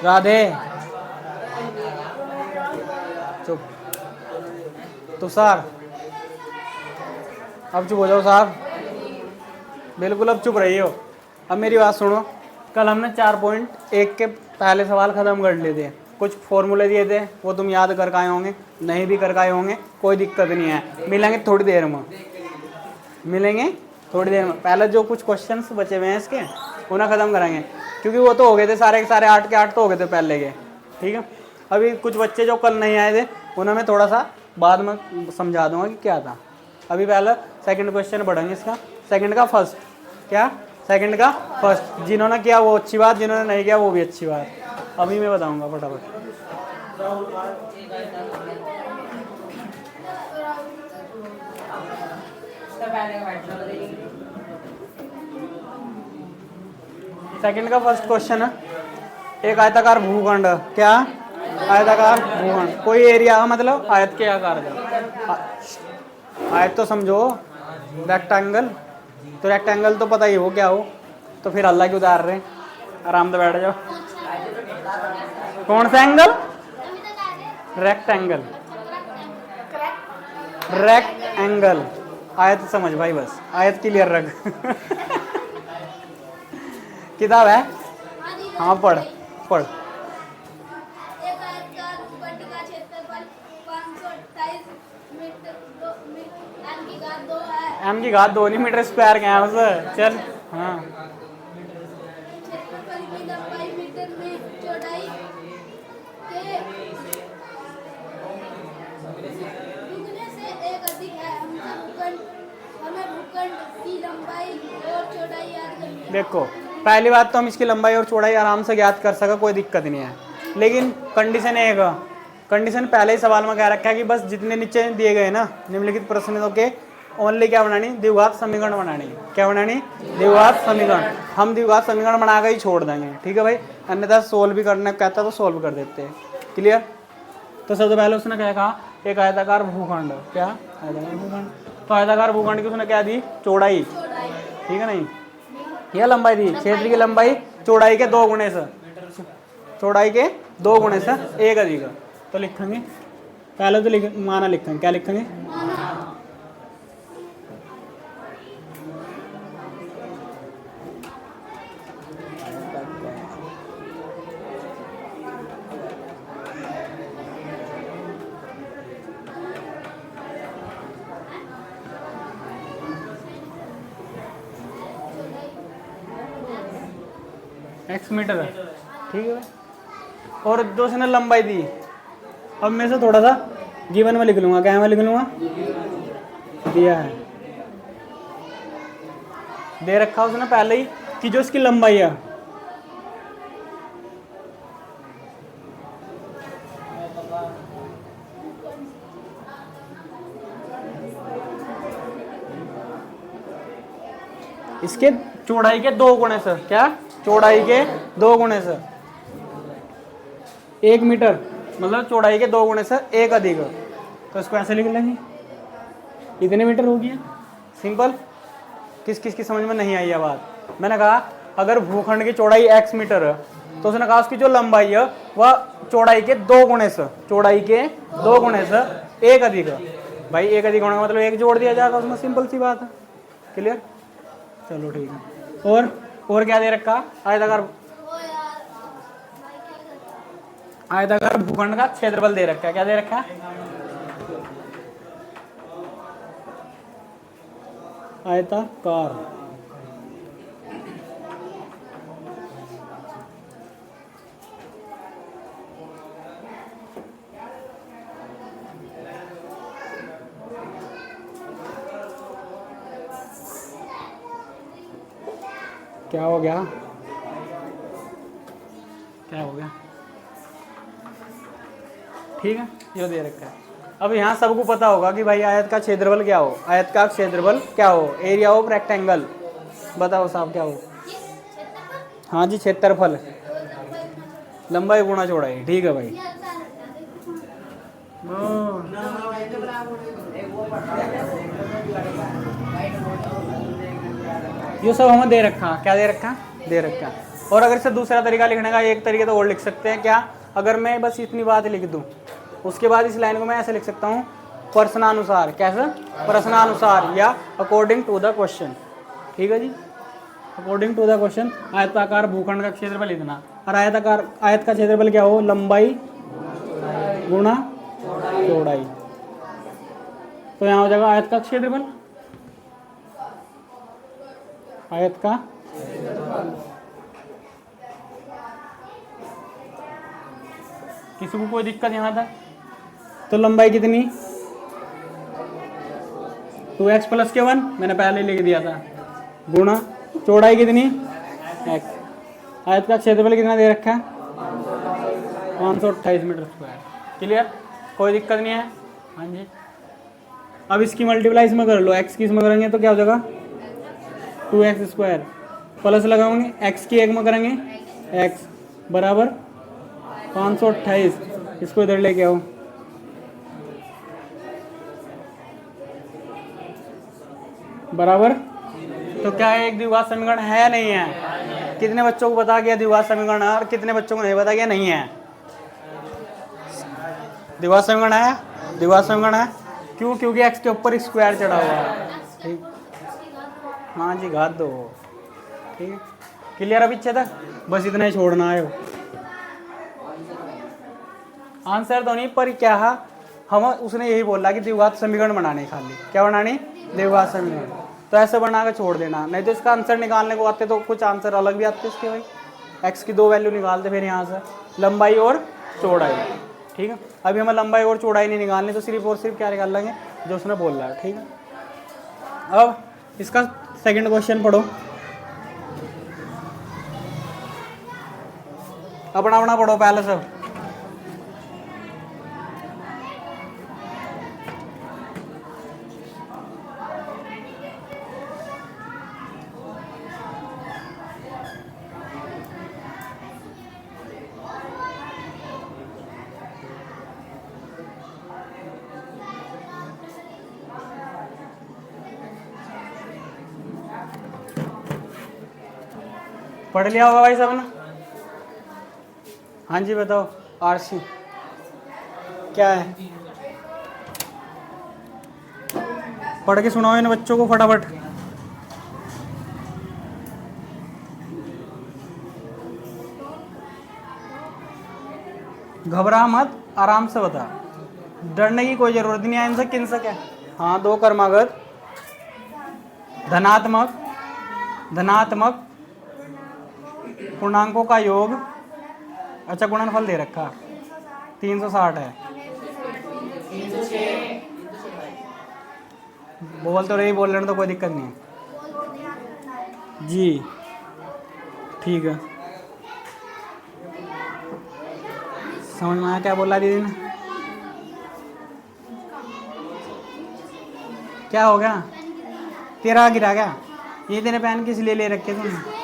राधे चुप। तुषार अब चुप हो जाओ साहब, बिल्कुल अब चुप रही हो। अब मेरी बात सुनो, कल हमने 4.1 के पहले सवाल ख़त्म कर लिए थे। कुछ फॉर्मूले दिए थे वो तुम याद कर आए होंगे, नहीं भी कर आए होंगे, कोई दिक्कत नहीं है। मिलेंगे थोड़ी देर में, मिलेंगे थोड़ी देर में। पहले जो कुछ क्वेश्चंस बचे हुए हैं इसके उन्हें ख़त्म करेंगे, क्योंकि वो तो हो गए थे सारे के सारे 8 के 8 तो हो गए थे पहले के। ठीक है, अभी कुछ बच्चे जो कल नहीं आए थे उन्हें मैं थोड़ा सा बाद में समझा दूंगा कि क्या था। अभी पहले सेकंड क्वेश्चन बढ़ेंगे इसका, सेकंड का फर्स्ट, क्या सेकंड का फर्स्ट। जिन्होंने किया वो अच्छी बात, जिन्होंने नहीं किया वो भी अच्छी बात। अभी मैं बताऊंगा फटाफट। सेकंड का फर्स्ट क्वेश्चन है, एक आयताकार भूखंड, क्या आयताकार भूखंड, कोई एरिया मतलब आयत के आकार का। आयत तो समझो, रेक्टेंगल, तो रेक्टेंगल तो पता ही हो क्या हो, तो फिर अल्लाह क्यों उतार रहे, आराम से बैठ जाओ। कौन सा एंगल, रेक्टेंगल, रेक्टेंगल। आयत समझ भाई, बस आयत क्लियर रख। किताब है, हाँ पढ़ पढ़। एम की घात 2 नहीं, मीटर स्क्वायर क्या है उसे, चल हाँ। देखो पहली बात तो हम इसकी लंबाई और चौड़ाई आराम से ज्ञात कर सका, कोई दिक्कत नहीं है। लेकिन कंडीशन एक, कंडीशन पहले ही सवाल में कह रखा है कि बस जितने नीचे दिए गए ना निम्नलिखित प्रश्नों के ओनली क्या बनानी, द्विघात समीकरण बनानी। क्या बनानी, द्विघात समीकरण। हम द्विघात समीकरण बना के ही छोड़ देंगे, ठीक है भाई, अन्यथा सोल्व भी करना कहता तो सोल्व कर देते हैं। क्लियर। तो सबसे पहले उसने क्या कहा, एक आयताकार भूखंड, क्या आयताकार भूखंड, तो आयताकार भूखंड की उसने क्या दी, चौड़ाई, ठीक है नहीं, यह लंबाई दी, क्षेत्र की लंबाई चौड़ाई के 2 गुणे से, चौड़ाई के 2 गुणे से 1 अधिक। तो लिखेंगे पहले तो माना लिखेंगे, क्या लिखेंगे, x मीटर है, ठीक है। और दूसरे ने लंबाई दी, अब मैं से थोड़ा सा गिवन में लिख लूंगा, क्या में लिख लूंगा, दिया है, दे रखा उसने पहले ही कि जो इसकी लंबाई है, इसके चौड़ाई के 2 गुणे से, क्या चौड़ाई के 2 गुणे से 1 मीटर, मतलब चौड़ाई के 2 गुणे से 1 अधिक। तो इसको ऐसे लिख लेंगे, इतने मीटर हो गया, सिंपल। किस किस की समझ में नहीं आई है बात। मैंने कहा अगर भूखंड की चौड़ाई x मीटर है तो उसने कहा उसकी जो लंबाई है वह चौड़ाई के 2 गुणे से, चौड़ाई के 2 गुणे से 1 अधिक। भाई 1 अधिक होने का मतलब 1 जोड़ दिया जाएगा उसमें, सिंपल सी बात है। क्लियर, चलो ठीक है। और क्या दे रखा, आयताकार, आयताकार भूखंड का क्षेत्रफल दे रखा है, क्या दे रखा है, आयताकार। क्या हो गया, क्या हो गया, ठीक है, ये दे रखा है। अब यहाँ सबको पता होगा कि भाई आयत का क्षेत्रफल क्या हो, आयत का क्षेत्रफल क्या हो, एरिया ऑफ रेक्टेंगल। बताओ साहब क्या हो, हाँ जी क्षेत्रफल, लंबाई गुणा चौड़ाई, ठीक है भाई। ये सब हमें दे रखा, क्या दे रखा, दे रखा। और अगर इससे दूसरा तरीका लिखने का एक तरीका तो और लिख सकते हैं क्या, अगर मैं बस इतनी बात लिख दूँ उसके बाद इस लाइन को मैं ऐसे लिख सकता हूँ प्रश्नानुसार, कैसे, प्रश्नानुसार या अकॉर्डिंग टू द क्वेश्चन। ठीक है जी, अकॉर्डिंग टू द क्वेश्चन आयताकार भूखंड का क्षेत्रफल इतना, और आयताकार आयत का क्षेत्रफल क्या हो, लंबाई गुणा चौड़ाई। तो यहाँ हो जाएगा आयत का क्षेत्रफल, आयत का किसी को कोई दिक्कत यहाँ तक? तो लंबाई कितनी 2x प्लस के 1 मैंने पहले लिख दिया था, गुणा चौड़ाई कितनी x, आयत का क्षेत्रफल कितना दे रखा है 528 मीटर स्क्वायर। क्लियर, कोई दिक्कत नहीं है। हाँ जी, अब इसकी मल्टीप्लाई इसमें कर लो, x की इसमें करेंगे तो क्या हो जाएगा 2x स्क्वायर, प्लस लगाओगे x की एक में करेंगे x बराबर 528, इसको इधर लेके आओ, बराबर। तो क्या है, एक द्विघात समीकरण है या नहीं है? कितने बच्चों को बता गया द्विघात समीकरण है और कितने बच्चों को नहीं बता गया? नहीं है, द्विघात समीकरण है, द्विघात समीकरण है। क्यों? क्योंकि x के ऊपर स्क्वायर चढ़ा हुआ है। ठीक, हाँ जी, घात दो। ठीक है, क्लियर अभी अच्छे तक? बस इतना ही छोड़ना है, आंसर तो नहीं, पर क्या है हम उसने यही बोला कि द्विघात समीकरण बनाने, खाली क्या बनानी, द्विघात समीकरण। तो ऐसे बना के छोड़ देना, नहीं तो इसका आंसर निकालने को आते तो कुछ आंसर अलग भी आते इसके भाई। एक्स की दो वैल्यू निकालते फिर यहाँ से लंबाई और चौड़ाई। ठीक है, अभी हमें लंबाई और चौड़ाई नहीं निकालनी, तो सिर्फ और सिर्फ क्या निकाल लेंगे जो उसने बोल रहा है। ठीक है, अब इसका सेकंड क्वेश्चन पढ़ो, अपना अपना पढ़ो पहले सब। पढ़ लिया होगा भाई सब ने? हाँ जी बताओ, आरसी क्या है, पढ़ के सुनाओ इन बच्चों को फटाफट। घबरा मत, आराम से बता, डरने की कोई जरूरत नहीं है इनसे। किन से क्या? हाँ, दो क्रमागत धनात्मक धनात्मक पूर्णांकों का योग, अच्छा गुणनफल दे रखा 360 है, बोल तो रही, बोल रहे तो कोई दिक्कत नहीं है जी। ठीक है, समझ में आया क्या बोला दीदी ने? क्या हो गया, तेरा गिरा क्या? ये तेरे पेन किस लिए ले रखे तुमने?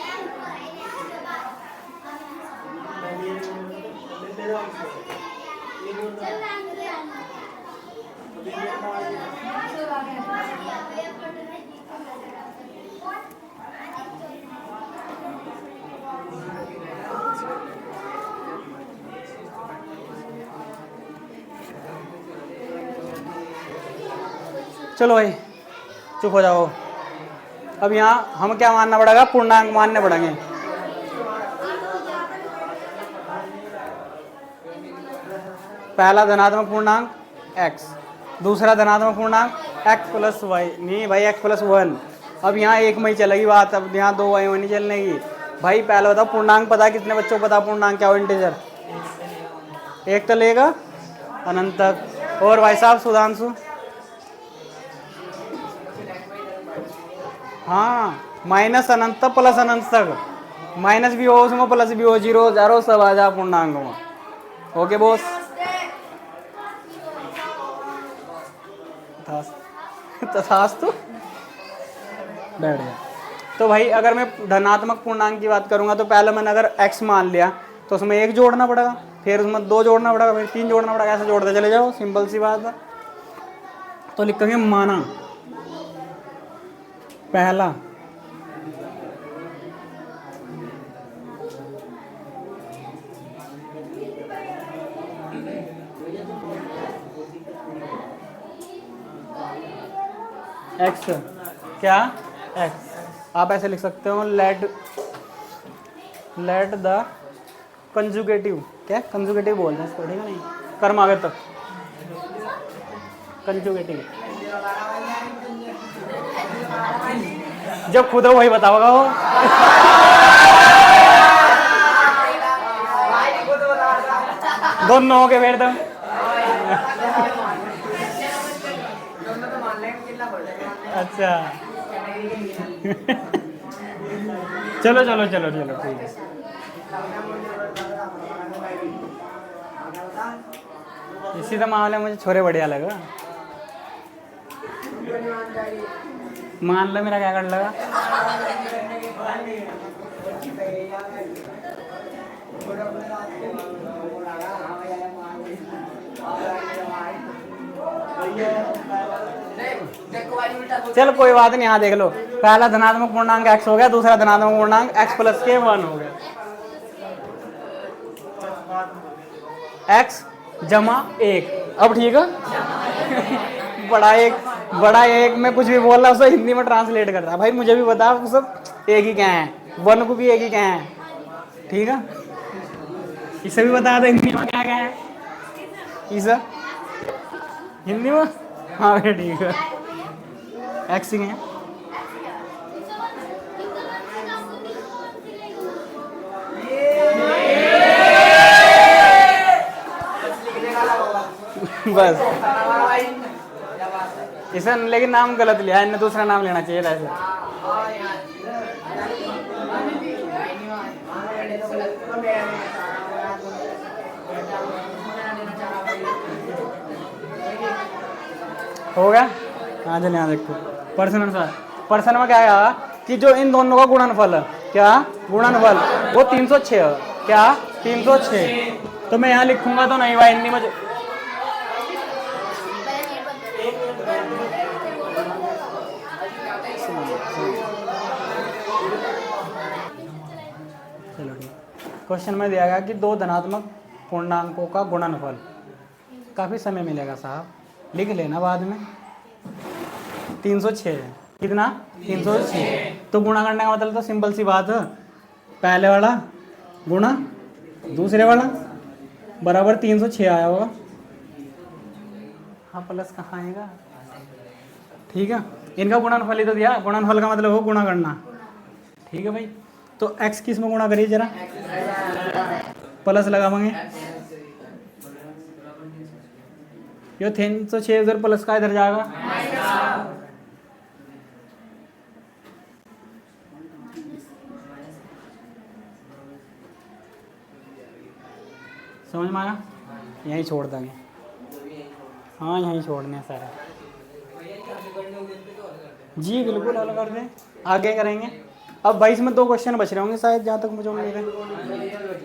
चलो भाई चुप हो जाओ। अब यहाँ हम क्या मानना पड़ेगा, पूर्णांक मानने पड़ेंगे। पहला धनात्मक पूर्णांक x, दूसरा धनात्मक पूर्णांक x प्लस वाई, नहीं भाई x प्लस 1। अब यहाँ एक में ही चलेगी बात, अब यहाँ दो वाई नहीं चलने की भाई। पहले बताओ पूर्णांक पता, कितने बच्चों को पता पूर्णांक क्या हो? इंटीजर एक तो लेगा अनंत तक। और भाई साहब सुधांशु, हाँ, माइनस अनंत प्लस अनंत तक, माइनस भी हो उसमें प्लस भी हो, जीरो जारो सब आ जा पूर्णांक में। ओके बॉस, तथास्तु, बैठ गया। तो भाई अगर मैं धनात्मक पूर्णांक की बात करूंगा तो पहले मैंने अगर x मान लिया तो उसमें एक जोड़ना पड़ेगा, फिर उसमें दो जोड़ना पड़ेगा, फिर तीन जोड़ना पड़ेगा, ऐसे जोड़ते चले जाओ, सिंपल सी बात है। तो लिखेंगे माना पहला एक्स क्या एक्स, आप ऐसे लिख सकते हो लेट द कंजुगेटिव, क्या कंजुगेटिव बोलते हैं इसको, ठीक है नहीं, कर्म आगे तक कंजुगेटिव, जब खुद हो वही बताओगा वो। दोनों हो के फिर तुम अच्छा चलो चलो चलो चलो ठीक है। इसी तो मामले में मुझे छोरे बढ़िया लगा। मान लो मेरा क्या कर लगा, चलो कोई बात नहीं, यहाँ देख लो, पहला धनात्मक पूर्णांक x हो गया, दूसरा धनात्मक पूर्णांक x प्लस के 1 हो गया, x जमा 1। अब ठीक है बड़ा एक में कुछ भी बोल रहा उसे हिंदी में ट्रांसलेट कर रहा, भाई मुझे भी बता सब एक ही क्या है, 1 को भी एक ही क्या है, ठीक है, इसे भी बता दो हिंदी में क्या क्या है इसे हिंदी में, हाँ भाई ठीक है, एक्स ही है। बस इसे लेकिन नाम गलत लिया, इन्हें दूसरा नाम लेना चाहिए था ऐसे। हो गया, हाँ चलिए यहाँ देखो पर्सन में क्या आया कि जो इन दोनों का गुणनफल, क्या गुणनफल वो 306 है, क्या 306, तो मैं यहाँ लिखूंगा तो नहीं भाई हिंदी में, चलो ठीक। क्वेश्चन में दिया गया कि दो धनात्मक पूर्णांकों का गुणनफल, काफ़ी समय मिलेगा साहब, लिख लेना बाद में, 306 है, कितना 306, तो गुणा करने का मतलब तो सिंपल सी बात है, पहले वाला गुणा दूसरे वाला बराबर 306 आया होगा, हाँ प्लस कहाँ आएगा, ठीक है, इनका गुणनफल ही तो दिया, गुणनफल का मतलब हो गुणा करना, ठीक है भाई, तो x किस में गुणा करिए जरा, प्लस लगाएंगे, ये 306 उधर प्लस का इधर जाएगा, समझ में आया, यहीं छोड़ देंगे, हाँ यहीं छोड़ने सारे, जी बिल्कुल हल कर दें, आगे करेंगे। अब भाई इसमें 2 क्वेश्चन बच रहे होंगे शायद, जहाँ तक मुझे उम्मीद है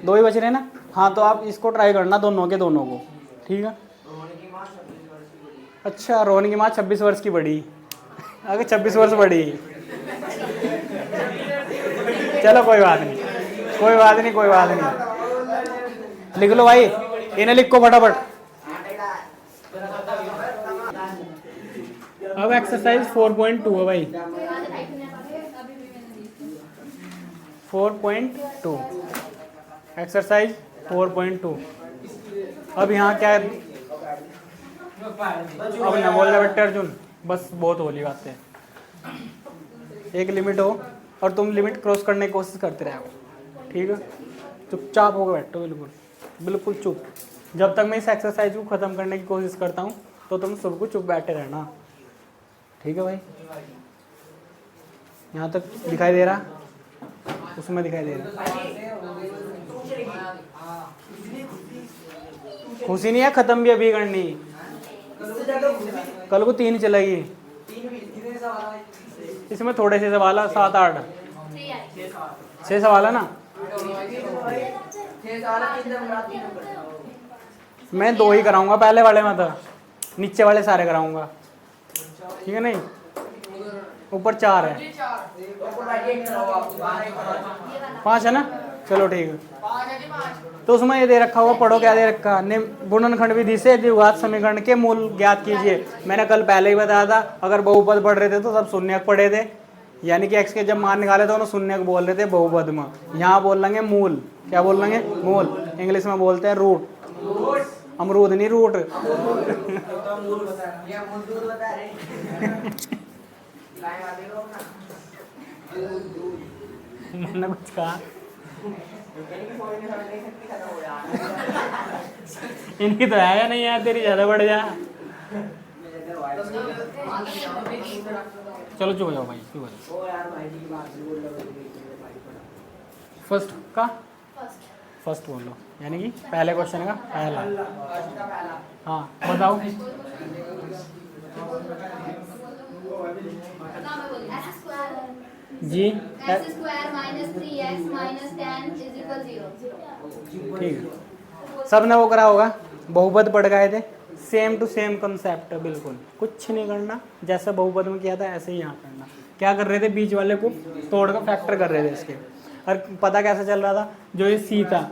2 ही बच रहे हैं ना, हाँ तो आप इसको ट्राई करना दोनों को, ठीक है। अच्छा रोहन की माँ 26 वर्ष की बड़ी, अगर 26 वर्ष बड़ी, चलो कोई बात नहीं, लिख लो भाई, इन्हें लिखो फटाफट। अब एक्सरसाइज 4.2 है भाई, 4.2 एक्सरसाइज 4.2। अब यहाँ क्या है, अब न बोलने बेटे अर्जुन, बस बहुत होली बातें, एक लिमिट हो और तुम लिमिट क्रॉस करने की कोशिश करते रहो, ठीक है, चुपचाप होकर बैठो, बिल्कुल चुप, जब तक मैं इस एक्सरसाइज को ख़त्म करने की कोशिश करता हूँ तो तुम सबको चुप बैठे रहना, ठीक है भाई। यहाँ तक दिखाई दे रहा, उसमें दिखाई दे रहा, खुशी नहीं है, ख़त्म भी अभी करनी, कल को 3 चलेगी, इसमें थोड़े से सवाल 7-8 6 सवाल है ना, मैं 2 ही कराऊंगा पहले वाले में, तो नीचे वाले सारे कराऊंगा, ठीक है, नहीं ऊपर 4 है, 5 है ना, चलो ठीक है। तो उसमें ये दे रखा हुआ, पढ़ो क्या दे रखा, गुणनखंड विधि से द्विघात समीकरण के मूल ज्ञात कीजिए। मैंने कल पहले ही बताया था, अगर बहुपद पढ़ रहे थे तो सब शून्यक पढ़े थे, यानी कि एक्स के जब मान निकाले तो उन्होंने शून्यक बोल रहे थे बहुपद में। यहाँ बोल लेंगे मूल, क्या बोल लेंगे, मूल। इंग्लिश में बोलते हैं रूट, अमरूद नहीं रूट। मैंने कुछ कहा, इनकी तो है या नहीं यार, तेरी ज्यादा बढ़ जा। चलो चुप हो जाओ भाई, चुप हो जाओ। फर्स्ट का फर्स्ट बोलो, यानी कि पहले क्वेश्चन का पहला। हाँ बताओ। जी x square minus 3x minus 10 is equal 0। ठीक है, सब ने वो करा होगा, बहुपद पढ़ गए थे। सेम टू सेम कंसेप्ट है, बिल्कुल कुछ नहीं करना, जैसा बहुपद में किया था ऐसे ही यहाँ करना। क्या कर रहे थे, बीच वाले को तोड़ कर फैक्टर कर रहे थे इसके। और पता कैसे चल रहा था, जो ये सी था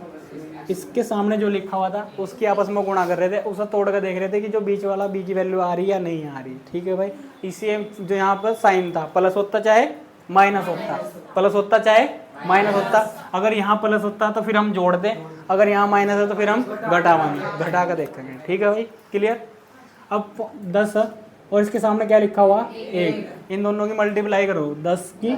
इसके सामने जो लिखा हुआ था उसकी आपस में गुणा कर रहे थे, उसे तोड़ कर देख रहे थे कि जो बीच वाला बी की वैल्यू आ रही है या नहीं आ रही। ठीक है भाई, इसी जो यहाँ पर साइन था, प्लस होता चाहे माइनस होता, प्लस होता चाहे माइनस होता। अगर यहाँ प्लस होता तो फिर हम जोड़ते, अगर यहाँ माइनस है तो फिर हम घटावाएंगे, घटा कर देखेंगे। ठीक है भाई, क्लियर। अब 10 और इसके सामने क्या लिखा हुआ, 1, इन दोनों की मल्टीप्लाई करो, 10 की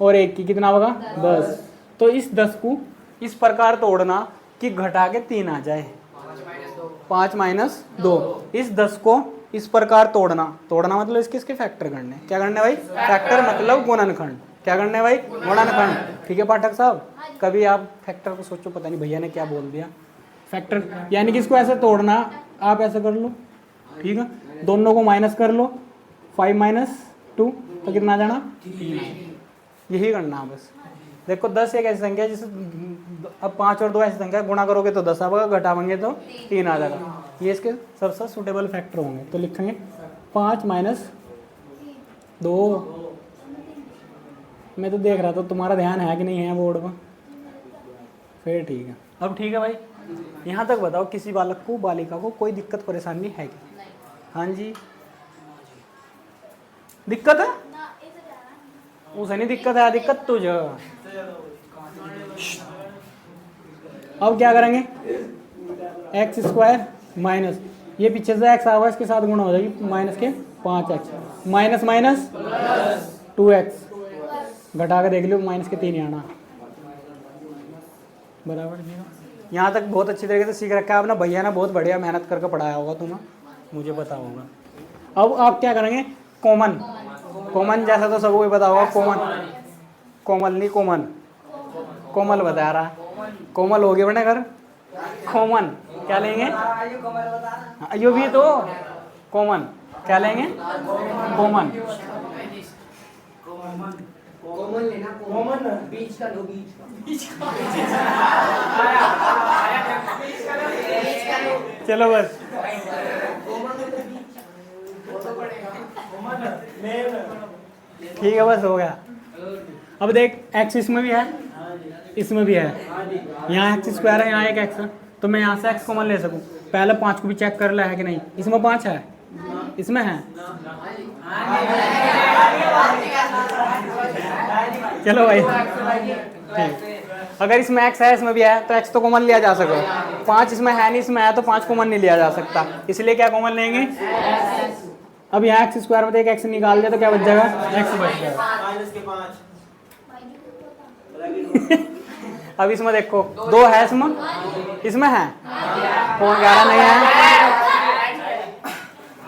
और 1 की कितना होगा, 10। तो इस 10 को इस प्रकार तोड़ना कि घटा के 3 आ जाए, 5 माइनस 2। इस 10 को इस प्रकार तोड़ना, तोड़ना मतलब इसके फैक्टर करने। क्या करने भाई, फैक्टर मतलब गुणनखंड। क्या करने भाई, गुणनखंड। ठीक है पाठक साहब, कभी आप फैक्टर को सोचो, पता नहीं भैया ने क्या बोल दिया। फैक्टर यानी कि इसको ऐसे तोड़ना, आप ऐसे कर लो, ठीक है, दोनों को माइनस कर लो, 5 माइनस 2 तो कितना आ जाना, 3। यही करना बस। देखो 10 एक ऐसी संख्या जिसे अब 5 और 2 ऐसी संख्या गुणा करोगे तो 10 आएगा, घटावेंगे तो 3 आ जाएगा। ये इसके सबसे सुटेबल फैक्टर होंगे। तो लिखेंगे 5 माइनस 2। मैं तो देख रहा था तुम्हारा ध्यान है कि नहीं है बोर्ड पर, फिर ठीक है। अब ठीक है भाई, यहाँ तक बताओ किसी बालक को, बालिका को कोई दिक्कत परेशानी है कि? हाँ जी, दिक्कत है, उसे नहीं दिक्कत है, दिक्कत तुझे। अब क्या करेंगे, एक्स स्क्वायर माइनस, ये पीछे से एक्स आवा इसके साथ गुणा हो जाएगी, माइनस के 5x माइनस माइनस 2x, घटा के देख लो, माइनस के 3 आना बराबर। यहाँ तक बहुत अच्छी तरीके से सीख रखा है आपने, भैया ने बहुत बढ़िया मेहनत करके पढ़ाया होगा तुम्हें, मुझे पता होगा। अब आप क्या करेंगे, कॉमन, कॉमन जैसा तो सबको पता होगा, कॉमन, कोमल नहीं कोमन, कोमल बता रहा, कोमल हो गया बने घर, कॉमन क्या लेंगे, यो भी तो कॉमन क्या लेंगे, कॉमन, कॉमन लेना, कॉमन बीच का लो, बीच का चलो बस, ठीक है बस हो गया। अब देख एक्स इसमें भी है, इसमें भी है, यहाँ एक्स स्क्वायर है, यहाँ एक एक्स है, तो मैं यहाँ से एक्स कॉमन ले सकूँ। पहले 5 को भी चेक कर लिया है कि नहीं, इसमें 5 है, इसमें है, चलो भाई ठीक। अगर इसमें एक्स है, इसमें भी है, तो एक्स तो कॉमन लिया जा सकता, 5 इसमें है नहीं, इसमें है, तो 5 कॉमन नहीं लिया जा सकता, इसलिए क्या कॉमन लेंगे। अब यहाँ एक्स स्क्वायर में एक एक्स निकाल दिया तो क्या बच जाएगा, एक्स बच जाएगा। अब इसमें देखो 2 है, इसमें है, कौन कह रहा नहीं है,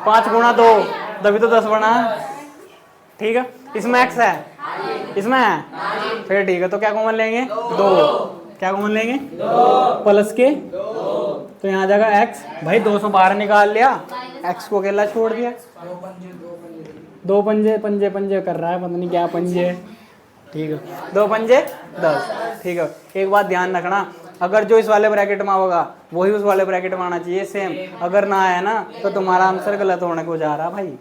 5 गुणा 2 तभी तो 10 बना, ठीक है। इसमें एक्स है, इसमें है, फिर ठीक है, तो क्या कॉमन लेंगे, 2, क्या कॉमन लेंगे, प्लस के, तो यहाँ आ जाएगा एक्स, भाई 2 से बाहर निकाल लिया, एक्स को अकेला छोड़ दिया, 2 पंजे पंजे पंजे कर रहा है, पता नहीं क्या पंजे, ठीक है, 2 पंजे 10, ठीक है। एक बात ध्यान रखना, अगर जो इस वाले ब्रैकेट में होगा वही उस वाले ब्रैकेट में आना चाहिए सेम, अगर ना आया ना तो तुम्हारा आंसर गलत होने को जा रहा भाई।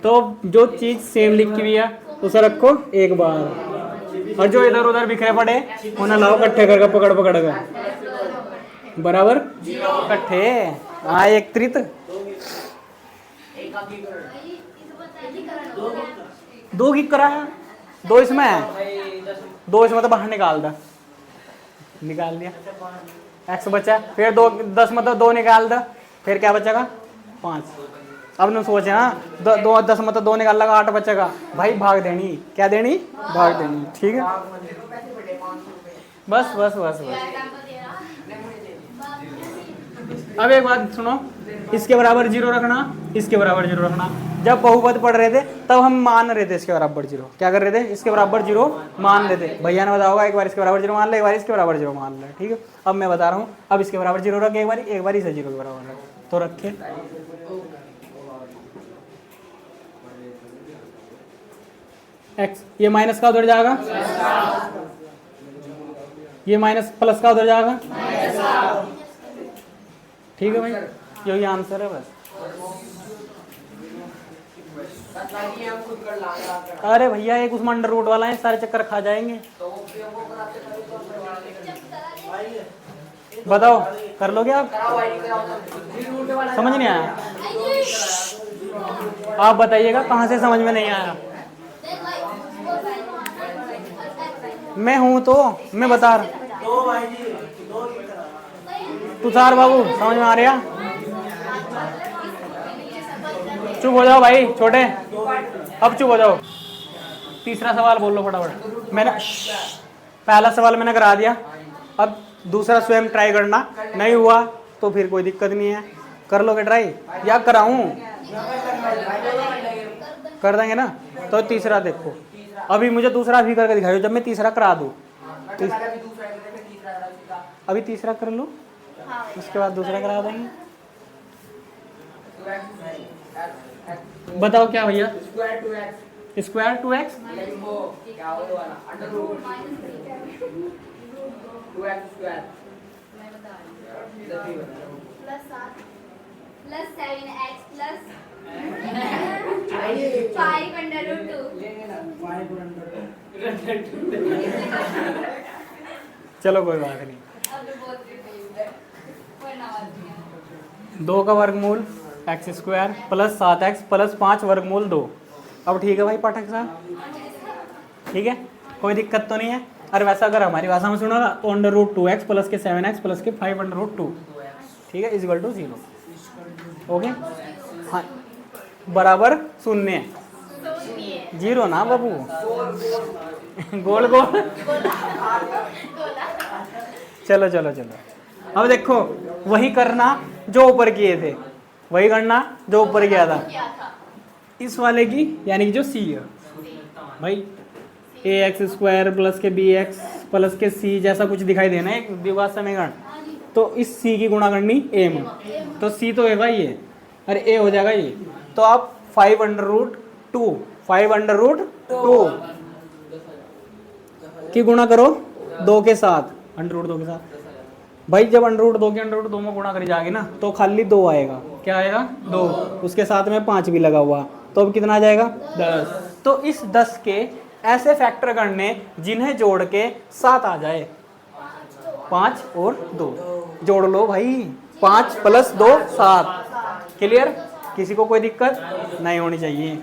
तो जो चीज़ सेम लिखी हुई है उसे रखो एक बार, और जो इधर उधर बिखरे पड़े उन्हें लाओ इकट्ठे करके पकड़ पकड़ कर बराबर इकट्ठे। हाँ एक त्रित दो की कराया, दो इसमें है, दो इसमें तो बाहर निकाल दिया, एक्स बचा, फिर 2 10 मतलब 2 निकाल दो, फिर क्या बचेगा 5। अब न सोचे ना 2 10 मतलब 2 निकाल लगा 8 बचेगा भाई, भाग देनी, क्या देनी, भाग देनी, ठीक है। बस बस बस बस। अब एक बात सुनो, इसके बराबर 0 रखना, इसके बराबर 0 रखना। जब बहुपद पढ़ रहे थे तब हम मान रहे थे इसके बराबर 0, क्या कर रहे थे, इसके बराबर 0 मान रहे थे। भैया ने बताया होगा एक बार इसके बराबर 0 मान ले, एक बार इसके बराबर 0 मान ले, ठीक है। अब मैं बता रहा हूँ, अब इसके बराबर 0 रख, एक बार इसे 0 के बराबर रख, तो रखे एक्स, ये माइनस का उधर जाएगा, ये माइनस प्लस का उधर जाएगा, ठीक है भाई, यही आंसर है बस। अरे भैया एक उसमें अंडर रूट वाला है, सारे चक्कर खा जाएंगे। बताओ कर लोगे आप, समझ नहीं आया, आप बताइएगा कहाँ से समझ में नहीं आया। मैं हूँ तो मैं बता रहा, तुषार बाबू समझ में आ रहा, चुप हो जाओ भाई छोटे, अब चुप हो जाओ। तीसरा सवाल बोल लो फटाफट। मैंने पहला सवाल मैंने करा दिया, अब दूसरा स्वयं ट्राई करना, नहीं हुआ तो फिर कोई दिक्कत नहीं है, कर लोगे ट्राई या कराऊं, कर देंगे ना। तो तीसरा देखो, अभी मुझे दूसरा भी करके दिखाओ जब मैं तीसरा करा दूं। अभी तीसरा कर लो, उसके बाद दूसरा करा देंगे। बताओ क्या भैया, square 2x plus 7x plus 5√2। चलो कोई बात नहीं। 2 का वर्गमूल x² प्लस 7x प्लस 5 वर्गमूल 2। अब ठीक है भाई पाठक साहब, ठीक है, कोई दिक्कत तो नहीं है। और वैसा अगर हमारी भाषा में सुनोगा तो √2x प्लस के 7x प्लस के 5√2, ठीक है, इक्वल टू 0। ओके, हाँ बराबर 0 0 ना बाबू, गोल गोल। चलो चलो चलो, अब देखो वही करना जो ऊपर किए थे, वही करना जो ऊपर किया था इस वाले की, यानी कि जो c है भाई, ax² प्लस के bx प्लस के c जैसा कुछ दिखाई देना है द्विघात समीकरण, तो इस c की गुणा करनी a में, तो c तो होगा ये और a हो जाएगा ये, तो आप 5√2 की गुणा करो 2 के साथ, √2 के साथ। भाई जब √2 के √2 में गुणा करी जाएगी ना तो खाली 2 आएगा, क्या आएगा 2, उसके साथ में 5 भी लगा हुआ, तो अब कितना आ जाएगा 10। तो इस 10 के ऐसे फैक्टर करने जिन्हें जोड़ के 7 आ जाए, 5 और 2 जोड़ लो भाई, 5 + 2 7। क्लियर, किसी को कोई दिक्कत नहीं होनी चाहिए।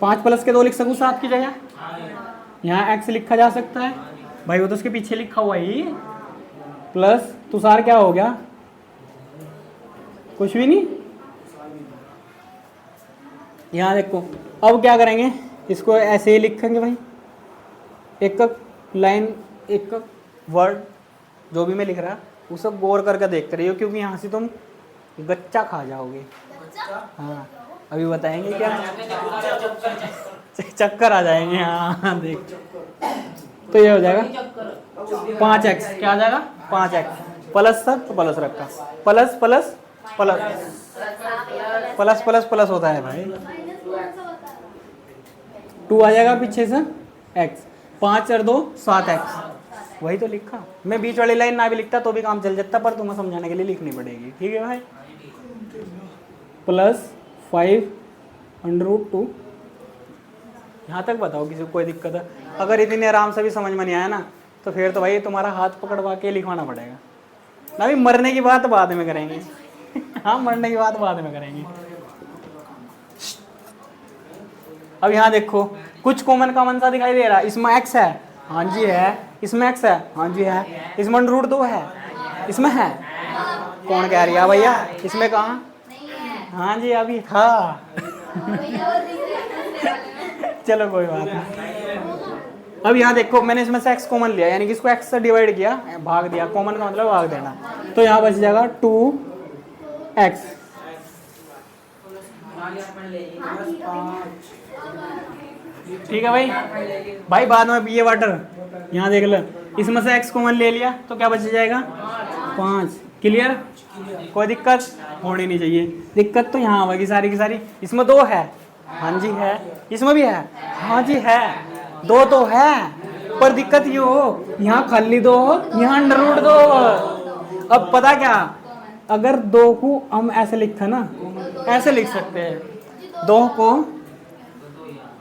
पाँच प्लस के 2 लिख सकूँ 7 की जगह, यहाँ x लिखा जा सकता है भाई, वो तो उसके पीछे लिखा हुआ ही, प्लस तुषार क्या हो गया, कुछ भी नहीं। यहाँ देखो, अब क्या करेंगे, इसको ऐसे ही लिखेंगे भाई, एक लाइन एक वर्ड जो भी मैं लिख रहा उसे गौर करके देखते रहिए, क्योंकि यहाँ से तुम गच्चा खा जाओगे। हाँ अभी बताएंगे क्या, चक्कर आ जाएंगे। हाँ देख, तो ये हो जाएगा 5x, क्या आ जाएगा 5x प्लस, सब तो प्लस रखा, plus plus plus plus plus plus होता है भाई, 2 आ जाएगा पीछे से x, 5 और 2 7x, वही तो लिखा। मैं बीच वाली लाइन ना भी लिखता तो भी काम चल जाता, पर तुम्हें समझाने के लिए लिखनी पड़ेगी, ठीक है भाई। प्लस 5 √2। यहाँ तक बताओ किसी को कोई दिक्कत है? अगर इतनी आराम से भी समझ में नहीं आया ना तो फिर तो भाई तुम्हारा हाथ पकड़वा के लिखवाना पड़ेगा ना। भी मरने की बात बाद में करेंगे। हाँ, मरने की बात बाद में करेंगे। अब यहाँ देखो कुछ कॉमन सा दिखाई दे रहा है। इसमें x है, हाँ जी है। इसमें x है, हाँ जी है। इसमें √2 है, इसमें है। कौन कह रही है भैया? इसमें कहाँ? नहीं है हाँ जी अभी हाँ। भैया, वो दिख रहा है। चलो कोई बात नहीं। अब यहाँ देखो मैंने इसमें से x कॉमन लिया, यानी कि इसको x से डिवाइड किया, भाग दिया। कॉमन का मतलब भाग देना। तो यहाँ बच जाएगा 2x। ठीक है भाई बाद में ये वाटर यहाँ देख लो। इसमें से x कॉमन ले लिया तो क्या बच जाएगा? 5। क्लियर? कोई दिक्कत होनी नहीं चाहिए। दिक्कत तो यहाँ होगी सारी की सारी। इसमें 2 है, हाँ जी है। इसमें भी है, हाँ जी है। 2 तो है, पर दिक्कत ये हो यहाँ खाली 2 हो, यहाँ √2। अब पता क्या, अगर 2 को हम ऐसे लिखते ना, ऐसे लिख सकते हैं। 2 को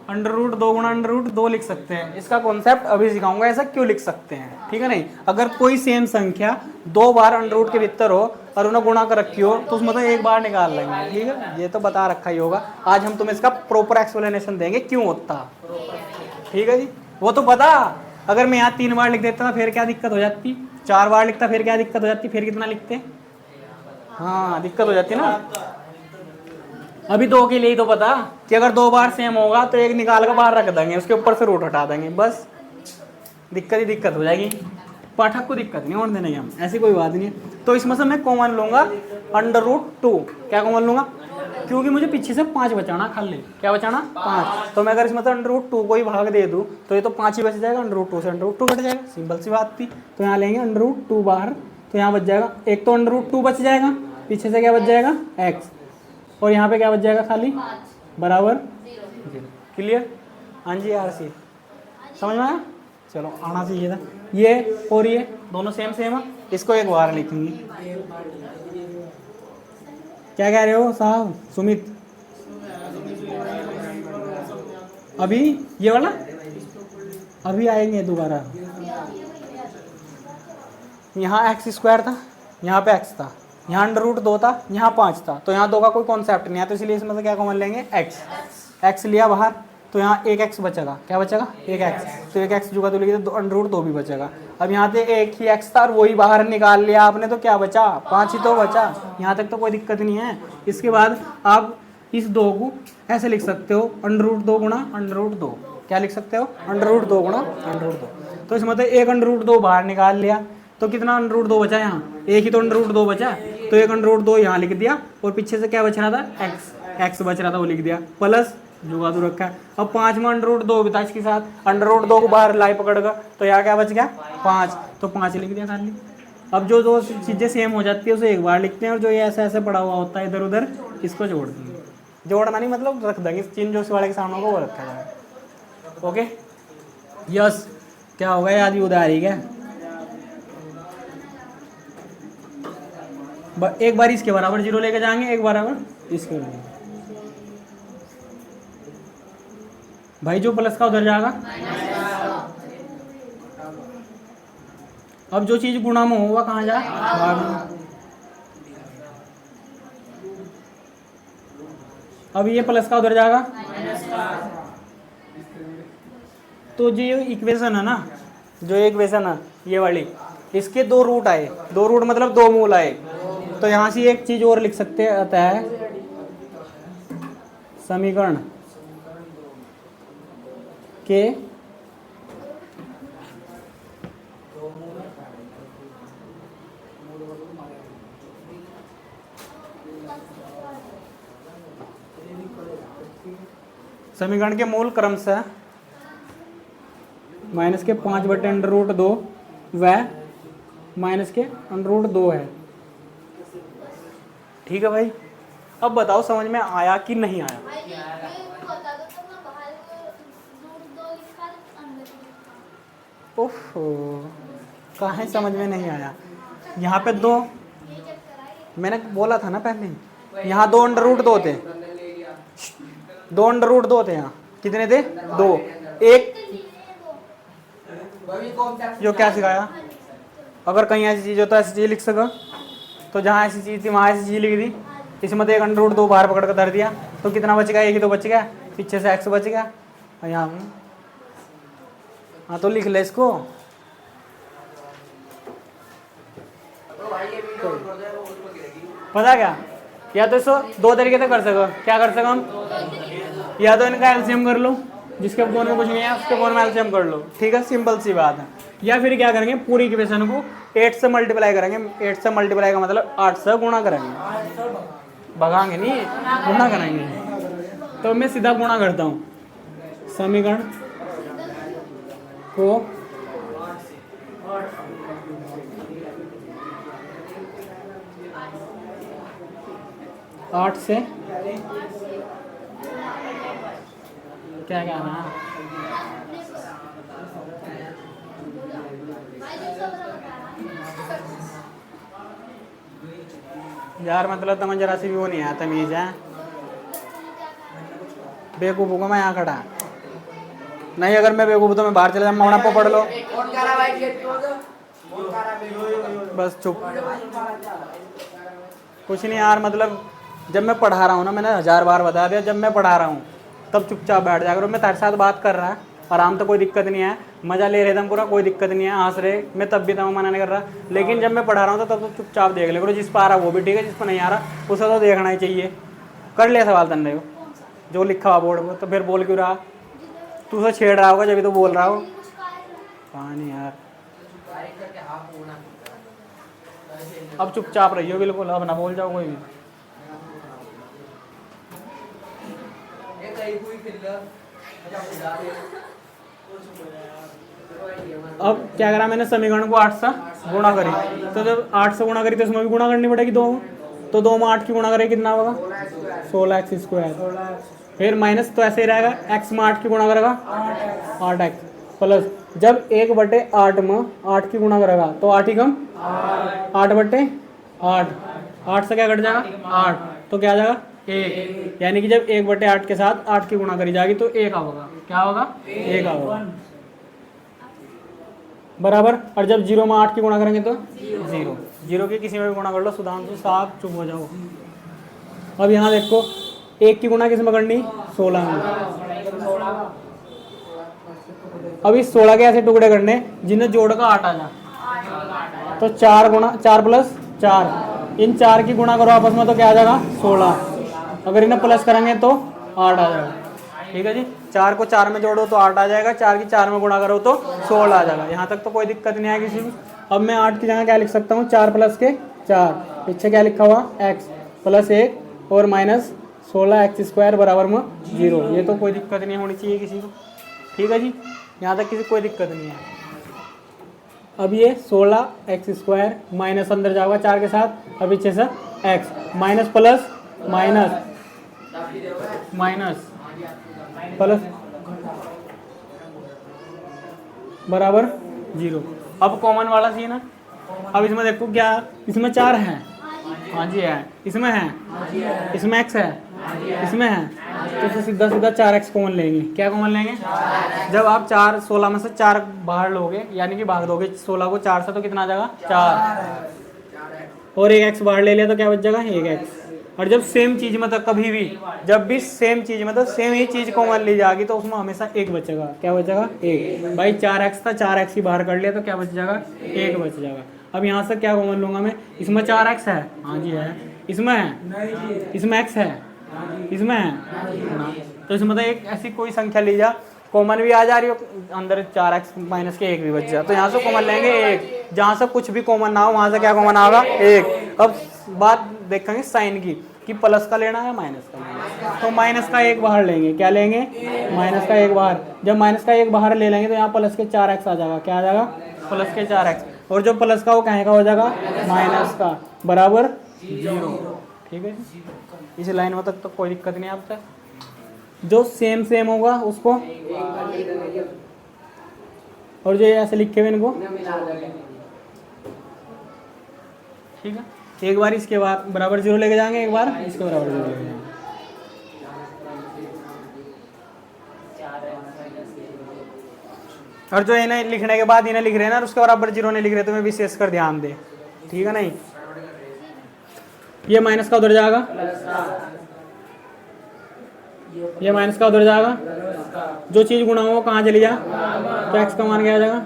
√2 गुणा √2 लिख सकते हैं। इसका कॉन्सेप्ट अभी सिखाऊंगा ऐसा क्यों लिख सकते हैं, ठीक है नहीं? अगर कोई सेम संख्या 2 बार √2 के भीतर हो और उन्हें गुणा कर रखी हो तो उसमें तो एक बार निकाल लेंगे, ठीक है? ये तो बता रखा ही होगा। आज हम तुम्हें इसका प्रॉपर एक्सप्लेनेशन देंगे क्यों होता, ठीक है जी? वो तो पता, अगर मैं यहाँ 3 बार लिख देता था फिर क्या दिक्कत हो जाती? 4 बार लिखता फिर क्या दिक्कत हो जाती? फिर कितना लिखते? हाँ दिक्कत हो जाती ना। अभी 2 के लिए ही तो पता कि अगर 2 बार सेम होगा तो एक निकाल कर बाहर रख देंगे, उसके ऊपर से रूट हटा देंगे, बस दिक्कत ही दिक्कत हो जाएगी। पाठक को दिक्कत नहीं होने देंगे हम, ऐसी कोई बात नहीं है। तो इसमें से मैं कॉमन लूंगा √2। क्या कॉमन लूंगा? क्योंकि मुझे पीछे से 5 बचाना खाली। क्या बचाना? 5। तो मैं अगर इसमें से √2 को ही भाग दे दूँ तो ये तो 5 ही बच जाएगा। √2 से √2 कट जाएगा, सिंपल सी बात थी। तो यहाँ लेंगे √2 बाहर, तो यहाँ बच जाएगा एक तो √2 बच जाएगा, पीछे से क्या बच जाएगा? x, और यहाँ पे क्या बच जाएगा? खाली बराबर 0। क्लियर? हाँ जी यार सी समझ में आया? चलो आना चाहिए था। ये और ये दोनों सेम है, इसको एक बार लिखेंगे। क्या कह रहे हो साहब सुमित? अभी ये वाला अभी आएंगे दोबारा। यहाँ x² था, यहाँ पे x था, यहाँ √2 था, यहाँ 5 था। तो यहाँ 2 का कोई कॉन्सेप्ट नहीं है, तो इसलिए इसमें से क्या कॉमन लेंगे? x लिया बाहर, तो यहाँ एक x बचेगा। क्या बचेगा? एक x। तो एक x जुगा तो लिखे तो √2 भी बचेगा। अब यहाँ पे एक ही x था और वही बाहर निकाल लिया आपने, तो क्या बचा? 5 ही तो बचा। यहाँ तक तो कोई दिक्कत नहीं है। इसके बाद आप इस 2 को ऐसे लिख सकते हो √2 गुणा √2। क्या लिख सकते हो? √2 गुणा √2। तो इसमें तो एक √2 बाहर निकाल लिया, तो कितना √2 बचा? यहाँ एक ही तो √2 बचा, तो एक √2 यहाँ लिख दिया, और पीछे से क्या बच रहा था? x बच रहा था, वो लिख दिया, प्लस जुगा तो रखा है। अब 5 में √2 भी था इसके साथ, √2 को बाहर लाई पकड़कर, तो यहाँ क्या बच गया? 5। तो 5 लिख दिया खाली। अब जो 2 चीज़ें सेम हो जाती है उसे एक बार लिखते हैं, और जो ये ऐसे ऐसे पड़ा हुआ होता है इधर उधर, इसको जोड़ देंगे। जोड़ना नहीं मतलब रख देंगे, चिन्ह जो वाले के सामने होगा वो रखा जाएगा। Okay yes. क्या होगा? याद ही उधारी क्या? एक बार इसके बराबर 0 लेके जाएंगे, एक बराबर इसके बराबर। भाई जो प्लस का उधर जाएगा। अब जो चीज गुणा में होगा कहाँ जाए? भाग में। अब ये प्लस का उधर जाएगा, तो जो ये इक्वेशन है ना, जो इक्वेशन है ये वाली, इसके 2 रूट आए। 2 रूट मतलब 2 मूल आए। तो यहाँ से एक चीज और लिख सकते हैं, आता है समीकरण के समीकरण के मूल क्रमशः माइनस के 5/√2 व माइनस के √2 है। ठीक है भाई, अब बताओ समझ में आया कि नहीं आया? ओह कहाँ समझ में नहीं आया? यहाँ पे 2 मैंने बोला था ना पहले, यहाँ 2 √2 थे। 2 अंडर रूट 2 थे यहाँ, कितने थे 2, एक वही कॉन्सेप्ट जो क्या सिखाया, अगर कहीं ऐसी चीज़ हो तो ऐसी चीज़ लिख सको, तो जहाँ ऐसी चीज़ थी वहाँ ऐसी चीज़ लिख दी, इसमें तो 1 अंडर रूट 2 बाहर पकड़ कर धर दिया, तो कितना बच गया, एक ही तो बच गया, पीछे से x बच गया, और यहाँ हाँ तो लिख ले इसको। तो भाई ये वीडियो कर दे वो उसको गिरेगी। पता क्या, या तो इसको 2 तरीके से कर सको, क्या कर सको हम, या तो इनका एलसीएम कर लो, जिसके फोन में कुछ नहीं है उसके फोन में एलसीएम कर लो, ठीक है, सिंपल सी बात है। या फिर क्या करेंगे, पूरी इक्वेशन को 8 से मल्टीप्लाई करेंगे, 8 से मल्टीप्लाई का मतलब 8 से गुणा करेंगे, भगाएंगे नहीं, गुणा करेंगे। तो मैं सीधा गुणा करता हूँ, समीकरण को 8 से क्या कहना है, यार मतलब तुम्हें जरा सी भी वो नहीं है, तमीज है, बेवकूफ़ होगा मैं यहाँ खड़ा, नहीं अगर मैं बेवकूफ़ तो मैं बाहर चले जाऊँ, अपना पढ़ लो, कौन कह रहा भाई ये तो कौन कह रहा बस चुप। कुछ नहीं यार, मतलब जब मैं पढ़ा रहा हूँ ना, मैंने 1000 बार बता दिया, जब मैं पढ़ा रहा हूँ तब चुपचाप बैठ जाकर, मैं तेरे साथ बात कर रहा है आराम से, कोई दिक्कत नहीं है, मज़ा ले रहे थे हम पूरा, कोई दिक्कत नहीं है, हंस रहे, मैं तब भी तब मना नहीं कर रहा, लेकिन जब मैं पढ़ा रहा हूँ तो तब तो चुपचाप देख ले करो, जिस पर आ रहा वो भी ठीक है, जिस पर नहीं आ रहा उसे तो देखना ही चाहिए। कर लिया सवाल तन्ने को जो लिखा हुआ बोर्ड पर, तो फिर बोल क्यों रहा, तू उसे छेड़ रहा होगा जब तो बोल रहा हो, कहानी यार। अब चुपचाप रहियो बिल्कुल, अब ना बोल जाओ कोई भी। ये कहीं कोई फिल्म अच्छा बुझा दे। अब क्या करा मैंने, समीकरण को 8 से गुणा करी, तो जब 8 से गुणा करी तो इसमें भी गुणा करनी पड़ेगी 2 में, तो 2 में 8 की गुणा करेगी कितना होगा, 16x², फिर माइनस तो ऐसे ही रहेगा, x में 8 की गुणा करेगा 8x, प्लस जब 1/8 में 8 की गुणा करेगा तो 8 ही कम 8/8, 8 से क्या घट जाएगा 8, तो क्या आ जाएगा 1, यानी कि जब 1/8 के साथ 8 की गुणा करी जाएगी तो 1 होगा, क्या होगा 1 होगा, बराबर। और जब 0 में 8 की गुणा करेंगे तो 0 की किसी में भी गुणा कर लो, सुधांशु साफ चुप हो जाओ। अब यहाँ देखो 1 की गुणा किस में करनी, 16 में। अब इस 16 के ऐसे टुकड़े करने जिन्हें जोड़ का 8 आ जाए, तो 4 प्लस 4, इन 4 की गुणा करो आपस में तो क्या आ जाएगा 16, अगर इन्हें प्लस करेंगे तो 8 आ जाएगा, ठीक है जी। 4 को 4 में जोड़ो तो 8 आ जाएगा, 4 की 4 में गुणा करो तो 16 आ जाएगा, यहाँ तक तो कोई दिक्कत नहीं है किसी को। अब मैं 8 की जगह क्या लिख सकता हूँ, 4 प्लस के 4, पीछे क्या लिखा हुआ x प्लस 1 और माइनस 16x² बराबर में 0, ये तो कोई दिक्कत नहीं होनी चाहिए किसी को, ठीक है जी, यहाँ तक किसी कोई दिक्कत नहीं है। अब ये 16x² माइनस अंदर जाएगा 4 के साथ, अब पीछे से x minus plus minus minus plus बराबर 0। अब कॉमन वाला सीन है, अब इसमें देखो क्या, इसमें 4 है, हाँ जी है, इसमें है, इसमें x है, इसमें है, तो सीधा सीधा 4x कॉमन लेंगे, क्या कॉमन लेंगे, जब आप 16 में से 4 बाहर लोगे यानी कि भाग दोगे 16 को 4 से तो कितना आ जाएगा 4, और 1x बाहर ले लिया तो क्या बच जाएगा 1x। और जब सेम चीज़ में तो कभी भी जब भी सेम चीज़ में तो सेम ही चीज़ कॉमन ली जाएगी तो उसमें हमेशा 1 बचेगा, क्या बचेगा 1। भाई 4x था, 4x ही बाहर कर लिया तो क्या बच जाएगा 1 बच जाएगा। अब यहाँ से क्या कॉमन लूँगा मैं, इसमें 4x है, हाँ जी है, इसमें है, इसमें x है, इसमें है, तो इसमें तो एक ऐसी कोई संख्या ली जा कॉमन भी आ जा रही हो, अंदर 4x माइनस के 1 भी बच जाए, तो यहाँ से कॉमन लेंगे 1, जहाँ से कुछ भी कॉमन ना हो वहाँ से क्या कॉमन आएगा 1। अब बात देखेंगे साइन की कि प्लस का लेना है माइनस का लेना है, तो माइनस का 1 बाहर लेंगे, क्या लेंगे माइनस का 1 बाहर, जब माइनस का 1 बाहर ले लेंगे तो यहाँ प्लस के 4x आ जाएगा, क्या आ जाएगा प्लस के 4x, और जो प्लस का वो कहीं का हो जाएगा माइनस का, बराबर 0, ठीक है जी। इस लाइन में तक तो कोई दिक्कत नहीं आपसे, जो सेम होगा उसको, और जो ऐसे लिखे हुए इनको, ठीक है, एक बार इसके बाद बराबर 0 लेके जाएंगे, एक बार इसके बराबर 0 लेके जाएंगे। और जो इन्हें लिखने के बाद इन्हें लिख रहे हैं ना उसके बराबर जीरो नहीं लिख रहे, तुम्हें विशेष कर ध्यान दे, ठीक है नहीं। ये माइनस का उधर जाएगा, ये माइनस का उधर जाएगा, जो चीज़ गुणा हो वो कहाँ चली जा, तो एक्स का मान क्या आ जाएगा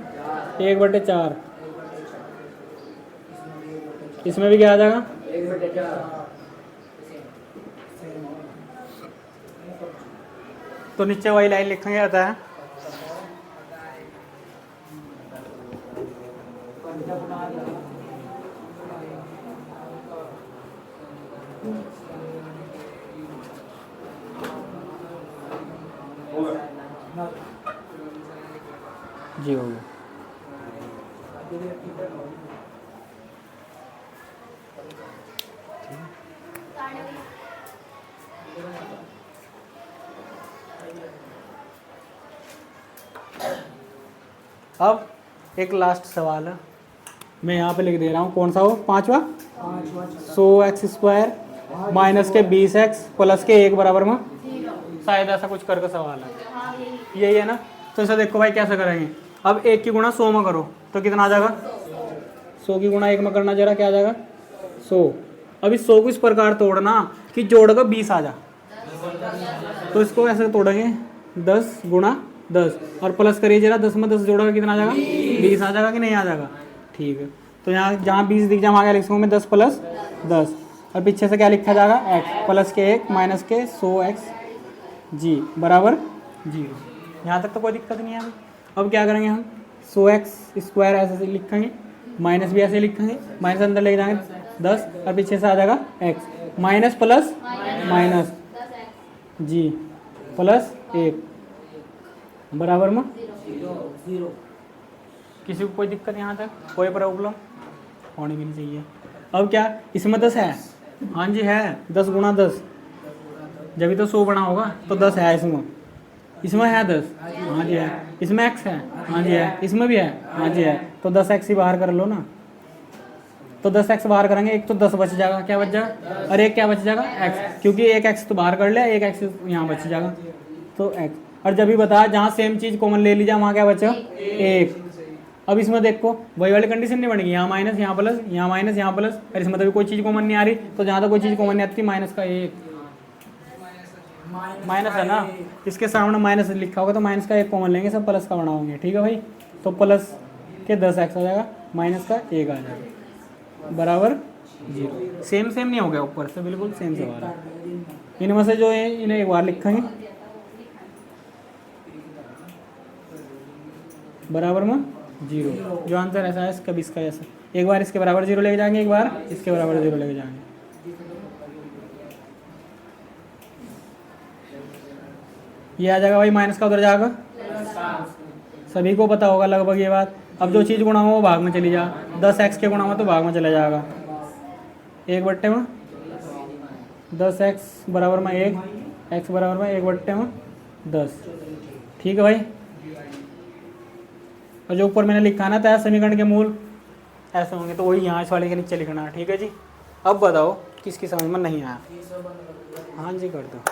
1/4, इसमें भी क्या आ जाएगा 1/4। तो नीचे वही लाइन लिखेंगे आता है जी हो गया। अब एक लास्ट सवाल है, मैं यहाँ पे लिख दे रहा हूँ, कौन सा हो, पांचवा। 100x² माइनस के 20x प्लस के 1 बराबर में, शायद ऐसा कुछ करके सवाल है, हाँ यही यही है ना। तो ऐसा देखो भाई कैसे करेंगे, अब 1 की गुणा 100 में करो तो कितना आ जाएगा, 100 की गुणा 1 में करना जरा क्या आ जाएगा 100। अब इस 100 को इस प्रकार तोड़ना कि जोड़कर 20 आ जा, तो इसको ऐसे तोड़ेंगे 10 गुणा 10 और प्लस करिए जरा, 10 में 10 जोड़ेगा कितना आ जाएगा 20 आ जाएगा कि नहीं आ जाएगा, ठीक है। तो यहाँ जहाँ 20 दिख जाए वहाँ क्या लिख सकूँ मैं 10 + 10 और पीछे से क्या लिखा जाएगा x प्लस के 1 माइनस के 100x जी बराबर 0। यहाँ तक तो कोई दिक्कत नहीं है अभी। अब क्या करेंगे हम 100x² ऐसे लिखेंगे, माइनस भी ऐसे लिखेंगे, माइनस अंदर लेके जाएंगे 10 और पीछे से आ जाएगा x minus plus minus 10x जी प्लस 1 बराबर में 0। किसी को कोई दिक्कत यहाँ तक, कोई प्रॉब्लम होनी भी नहीं चाहिए। अब क्या इसमें 10 है, हाँ जी है 10 गुणा 10, जब तो 100 बना होगा तो 10 है इसमें, इसमें है 10 हाँ जी है, इसमें x है हाँ जी है, इसमें भी है हाँ जी है, तो 10x ही बाहर कर लो ना। तो 10x बाहर करेंगे, एक तो 10 बच जाएगा, क्या बच जाएगा, और एक क्या बच जाएगा x, क्योंकि एक x तो बाहर कर लिया, एक x यहाँ बच जाएगा तो x। और जब भी बता जहाँ सेम चीज़ कॉमन ले लीजिए वहाँ क्या बचा 1। अब इसमें देखो वही वाली कंडीशन नहीं बनेगी, यहाँ माइनस यहाँ प्लस, यहाँ माइनस यहाँ प्लस, और इसमें तो भी कोई चीज़ कॉमन नहीं आ रही, तो जहाँ तक कोई चीज़ कॉमन नहीं आती माइनस का 1 माइनस है ना, इसके सामने माइनस लिखा होगा तो माइनस का 1 कॉमन लेंगे, सब प्लस का बनाओगे, ठीक है भाई। तो प्लस के 10x आ जाएगा, माइनस का 1 आ जाएगा बराबर 0। सेम सेम नहीं हो गया, ऊपर से बिल्कुल सेम सवाल है। इनमें से जो है इन्हें एक बार लिखेंगे बराबर में 0, जो आंसर ऐसा है इसका भी इसका ऐसा, एक बार इसके बराबर 0 लेके जाएंगे, एक बार इसके बराबर 0 लेके जाएंगे। ये आ जाएगा भाई, माइनस का उधर जाएगा, सभी को पता होगा लगभग ये बात। अब जो चीज़ गुणा हो वो भाग में चली जा, 10x के गुणा हो तो भाग में चला जाएगा, 1 में 10x बराबर में 1, x बराबर में 1 में 10, ठीक है भाई। और जो ऊपर मैंने लिखा ना था समीकरण के मूल ऐसे होंगे, तो वही यहाँ इस वाले के नीचे लिखना है, ठीक है जी। अब बताओ किसकी समझ में नहीं आया, हाँ जी कर दो।